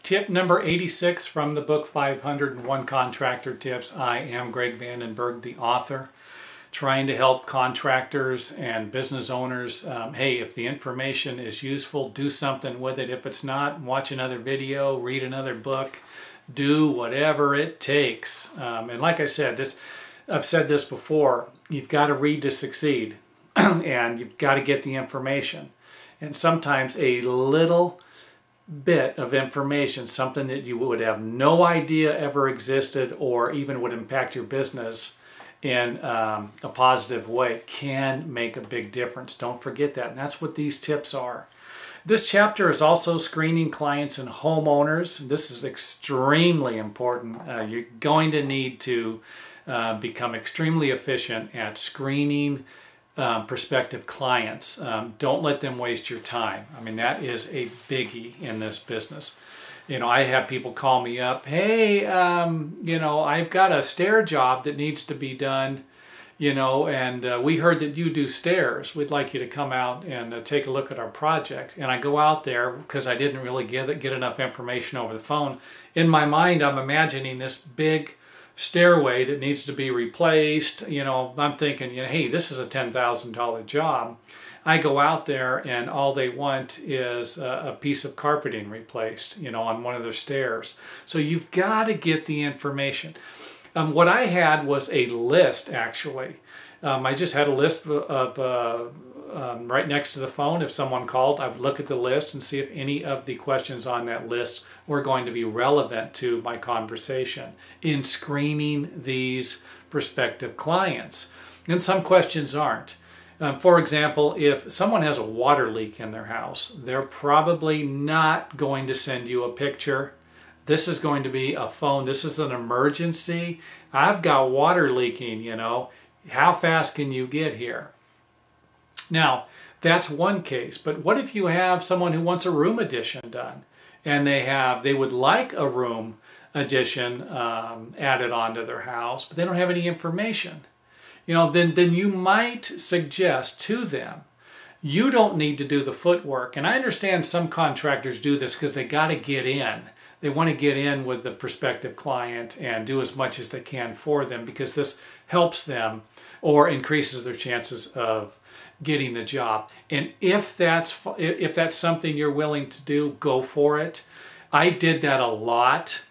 Tip number 86 from the book 501 Contractor Tips. I am Greg Vandenberg, the author, trying to help contractors and business owners. Hey, if the information is useful, do something with it. If it's not, watch another video, read another book, do whatever it takes. And like I said, I've said this before, you've got to read to succeed and you've got to get the information. And sometimes a little bit of information, something that you would have no idea ever existed or even would impact your business in a positive way, can make a big difference. Don't forget that. And that's what these tips are. This chapter is also screening clients and homeowners. This is extremely important. You're going to need to become extremely efficient at screening prospective clients. Don't let them waste your time. I mean, that is a biggie in this business. You know, I have people call me up, hey, you know, I've got a stair job that needs to be done, you know, and we heard that you do stairs. We'd like you to come out and take a look at our project. And I go out there because I didn't really get enough information over the phone. In my mind, I'm imagining this big stairway that needs to be replaced. You know, I'm thinking, you know, hey, this is a $10,000 job. I go out there and all they want is a piece of carpeting replaced, you know, on one of their stairs. So you've got to get the information. What I had was a list, actually. I just had a list of right next to the phone. If someone called, I would look at the list and see if any of the questions on that list were going to be relevant to my conversation in screening these prospective clients. And some questions aren't. For example, if someone has a water leak in their house, they're probably not going to send you a picture. This is going to be a phone. This is an emergency. I've got water leaking, you know. How fast can you get here? Now, that's one case, but what if you have someone who wants a room addition done and they would like a room addition added onto their house, but they don't have any information? You know, then you might suggest to them, you don't need to do the footwork. And I understand some contractors do this because they got to get in. They want to get in with the prospective client and do as much as they can for them because this helps them or increases their chances of getting the job. And if that's something you're willing to do, go for it. I did that a lot,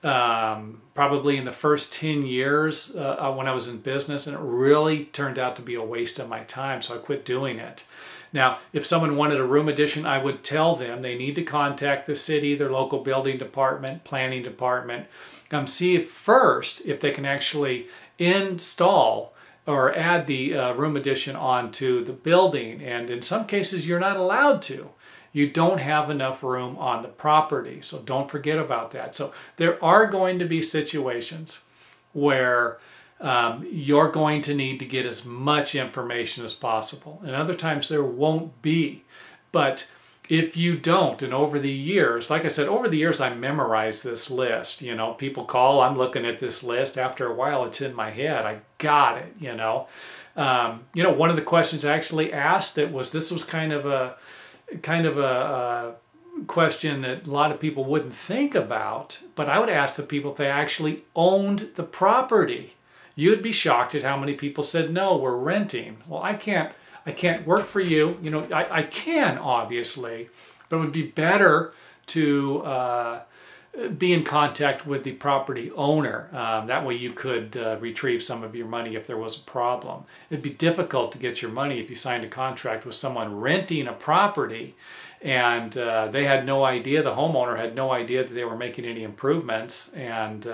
probably in the first 10 years when I was in business, and it really turned out to be a waste of my time, so I quit doing it. Now, if someone wanted a room addition, I would tell them they need to contact the city, their local building department, planning department, see first if they can actually install or add the room addition onto the building. And in some cases, you're not allowed to. You don't have enough room on the property, so don't forget about that. So there are going to be situations where you're going to need to get as much information as possible. And other times there won't be. But if you don't, and over the years, like I said, over the years I memorized this list. You know, people call, I'm looking at this list. After a while, it's in my head. I got it, you know. One of the questions I actually asked this was kind of a question that a lot of people wouldn't think about, but I would ask the people if they actually owned the property. You'd be shocked at how many people said, no, we're renting. Well, I can't work for you. You know, I can, obviously, but it would be better to be in contact with the property owner. That way you could retrieve some of your money if there was a problem. It'd be difficult to get your money if you signed a contract with someone renting a property and they had no idea, the homeowner had no idea that they were making any improvements, and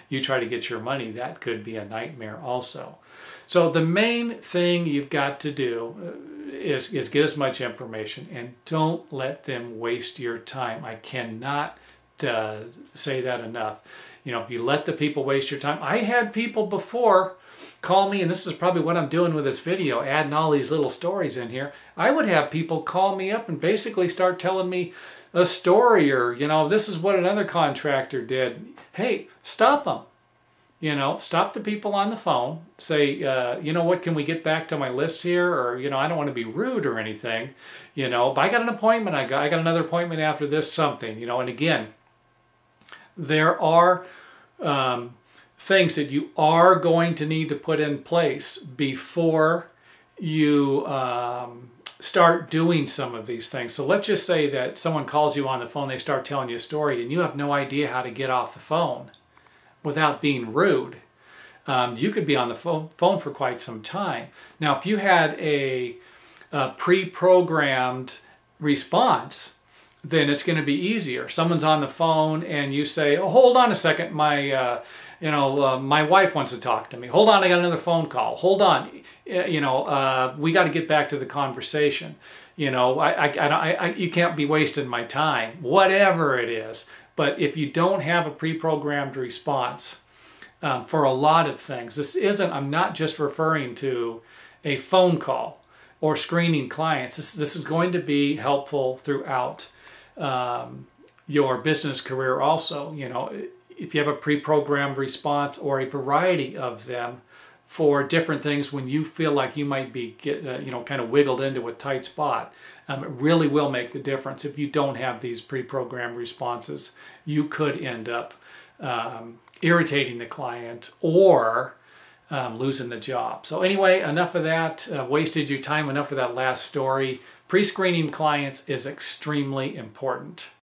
you try to get your money. That could be a nightmare also. So the main thing you've got to do is get as much information, and don't let them waste your time. I cannot say that enough. You know, if you let the people waste your time. I had people before call me, and this is probably what I'm doing with this video, adding all these little stories in here. I would have people call me up and basically start telling me a story, or, you know, this is what another contractor did. Hey, stop them. You know, stop the people on the phone. Say, you know what, can we get back to my list here? Or, you know, I don't want to be rude or anything. You know, if I got an appointment, I got another appointment after this, something, you know. And again, there are things that you are going to need to put in place before you start doing some of these things. So let's just say that someone calls you on the phone, they start telling you a story, and you have no idea how to get off the phone without being rude. You could be on the phone for quite some time. Now, if you had a pre-programmed response, then it's going to be easier. Someone's on the phone and you say, "Oh, hold on a second, my wife wants to talk to me. Hold on, I got another phone call. Hold on, we got to get back to the conversation. You can't be wasting my time." Whatever it is, but if you don't have a pre-programmed response for a lot of things, I'm not just referring to a phone call or screening clients. This is going to be helpful throughout your business career also. If you have a pre-programmed response or a variety of them for different things when you feel like you might be kind of wiggled into a tight spot, it really will make the difference. If you don't have these pre-programmed responses, you could end up irritating the client or losing the job. So anyway, enough of that. Wasted your time. Enough of that last story. Pre-screening clients is extremely important.